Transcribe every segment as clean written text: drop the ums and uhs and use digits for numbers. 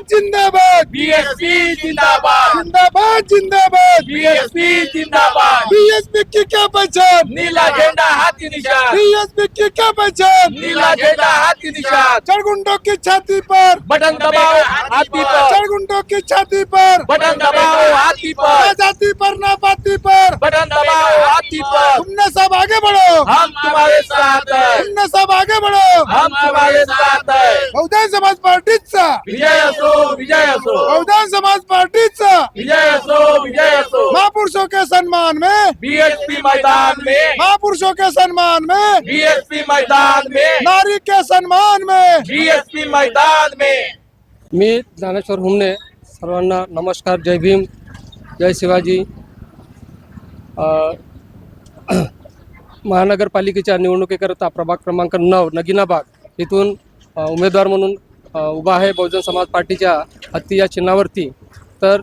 जिंदाबाद बीएसपी जिंदाबाद, जिंदाबाद जिंदाबाद बीएसपी जिंदाबाद। बीएसपी की क्या पहचान नीला झंडा हाथी निशान, बीएसपी की क्या पहचान नीला झंडा हाथी निशान। चढ़गुंडों की छाती पर बटन दबाओ हाथी पर, चढ़गुंडों की छाती पर बटन दबाओ हाथी पर, ना जाति पर ना पाती पर बटन दबाओ हाथी पर। तुमने सब आगे बढ़ो हम तुम्हारे साथ है, तुमने सब आगे बढ़ो हम तुम्हारे साथ है। बहुजन समाज पार्टीचा विजय असो, विजय असो, बहुजन समाज पार्टीचा विजय असो, विजय असो। महापुरुषों के सम्मान में बीएसपी मैदान में, महापुरुषों के सम्मान में बीएसपी मैदान में, नारी के सम्मान में बीएसपी मैदान में। मी ज्ञानेश्वर हुमने सर्वांना नमस्कार, जय भीम, जय शिवाजी। महानगरपालिकेच्या निवडणुकीकरता प्रभाग क्रमांक 9 नगिनाबाग इथून उमेदवार म्हणून उभा आहे बहुजन समाज पार्टीच्या हत्ती या चिन्हावरती। तर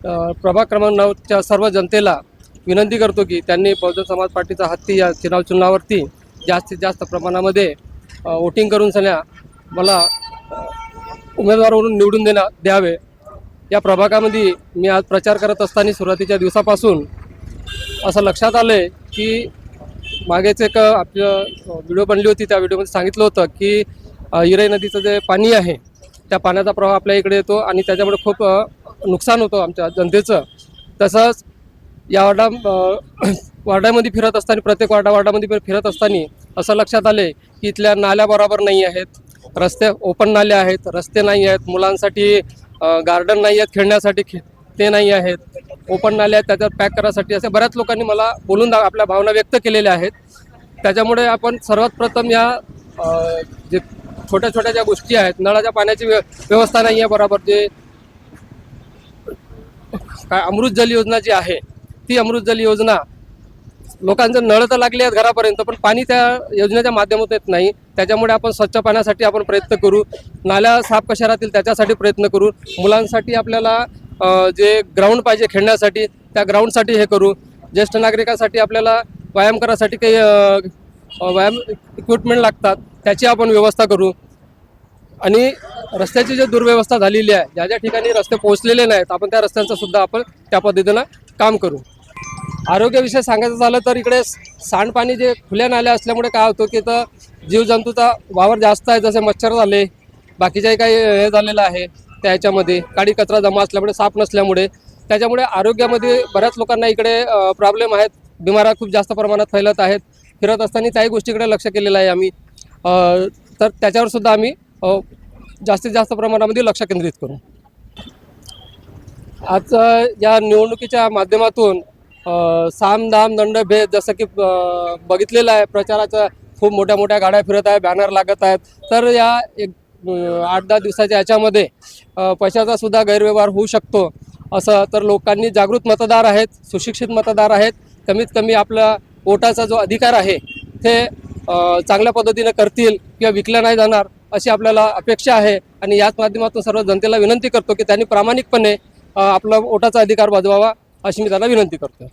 प्रभाग क्रमांक 9च्या सर्व जनतेला विनंती करतो की त्यांनी बहुजन समाज पार्टीचा हत्ती या चिन्हावरती जास्तीत जास्त प्रमाणामध्ये वोटिंग करून सन्या मला उमेदवार म्हणून निवडून द्यावे। या प्रभागामध्ये मी आज प्रचार करत असताना सुरुवातीच्या दिवसापासून असं लक्षात आलं आहे की मागेच एक आपलं व्हिडिओ बनली होती, त्या व्हिडिओमध्ये सांगितलं होतं की इराई नदीचं जे पाणी आहे त्या पाण्याचा प्रवाह आपल्या इकडे येतो आणि त्याच्यामुळे खूप नुकसान होतं आमच्या जनतेचं। तसंच या वार्डामध्ये फिरत असताना, प्रत्येक वार्डामध्ये फिरत असताना असं लक्षात आले की इथल्या नाल्या बरोबर नाही आहेत, रस्ते ओपन नाले आहेत, रस्ते नाही आहेत, मुलांसाठी गार्डन नाही आहेत खेळण्यासाठी, ते नाही आहेत, ओपन नाले आहेत त्याच्यावर पॅक करायसाठी, असे बऱ्याच लोकांनी मला बोलून आपल्या भावना व्यक्त केलेल्या आहेत। त्याच्यामुळे आपण सर्वात प्रथम या जे छोट्या छोट्या ज्या गोष्टी आहेत, नळाच्या पाण्याची व्यवस्था नाही आहे बरोबर, जे काय अमृत जल योजना जी आहे ती अमृत जल योजना लोकांचं नळ तर लागले आहेत घरापर्यंत, पण पाणी त्या योजनेच्या माध्यमातून येत नाही। त्याच्यामुळे आपण स्वच्छ पाण्यासाठी आपण प्रयत्न करू, नाल्या साफ कशा राहतील त्याच्यासाठी प्रयत्न करू, मुलांसाठी आपल्याला जे ग्राउंड पाहिजे खेळण्यासाठी त्या ग्राउंडसाठी हे करू, ज्येष्ठ नागरिकांसाठी आपल्याला व्यायाम करायसाठी काही व्यायाम इक्विपमेंट लागतात त्याची आपण व्यवस्था करू। आणि रस्त्याची जी दुर्व्यवस्था झालेली आहे, ज्या ज्या ठिकाणी रस्ते पोहोचलेले नाहीत आपण त्या रस्त्यांचं सुद्धा आपण त्या पद्धतीनं काम करू। आरोग्याविषयी सांगायचं झालं तर इकडे सांडपाणी जे खुल्या नाल्या असल्यामुळे काय होतं की तर जीवजंतूचा वावर जास्त आहे, जसे मच्छर झाले, बाकीच्याही काही हे झालेलं आहे त्याच्यामध्ये, काडी कचरा जमा असल्यामुळे, साफ नसल्यामुळे, त्याच्यामुळे आरोग्यामध्ये बऱ्याच लोकांना इकडे प्रॉब्लेम आहेत, बिमाऱ्या खूप जास्त प्रमाणात फैलत आहेत। फिरत असताना त्याही गोष्टीकडे लक्ष केलेलं आहे आम्ही, तर त्याच्यावर सुद्धा आम्ही जास्तीत जास्त प्रमाणामध्ये लक्ष केंद्रित करू। आज या निवडणुकीच्या माध्यमातून साम दाम दंड भेद जसं की बघितलेलं आहे, प्रचाराच्या खूप मोठ्या मोठ्या गाड्या फिरत आहे, बॅनर लागत आहेत, तर या एक 8-10 दिवसाच्या याच्यामध्ये पैशाचा सुद्धा गैरव्यवहार होऊ शकतो असं। तर लोकांनी जागृत मतदार आहेत, सुशिक्षित मतदार आहेत, कमीत कमी आपला वोटाचा जो अधिकार आहे ते चांगल्या पद्धतीने करतील किंवा विकला नाही जाणार अशी आपल्याला अपेक्षा आहे। आणि याच माध्यमातून सर्व जनतेला विनंती करतो की त्यांनी प्रामाणिकपणे आपला वोटाचा अधिकार बजवावा अशी मी त्यांना विनंती करतो।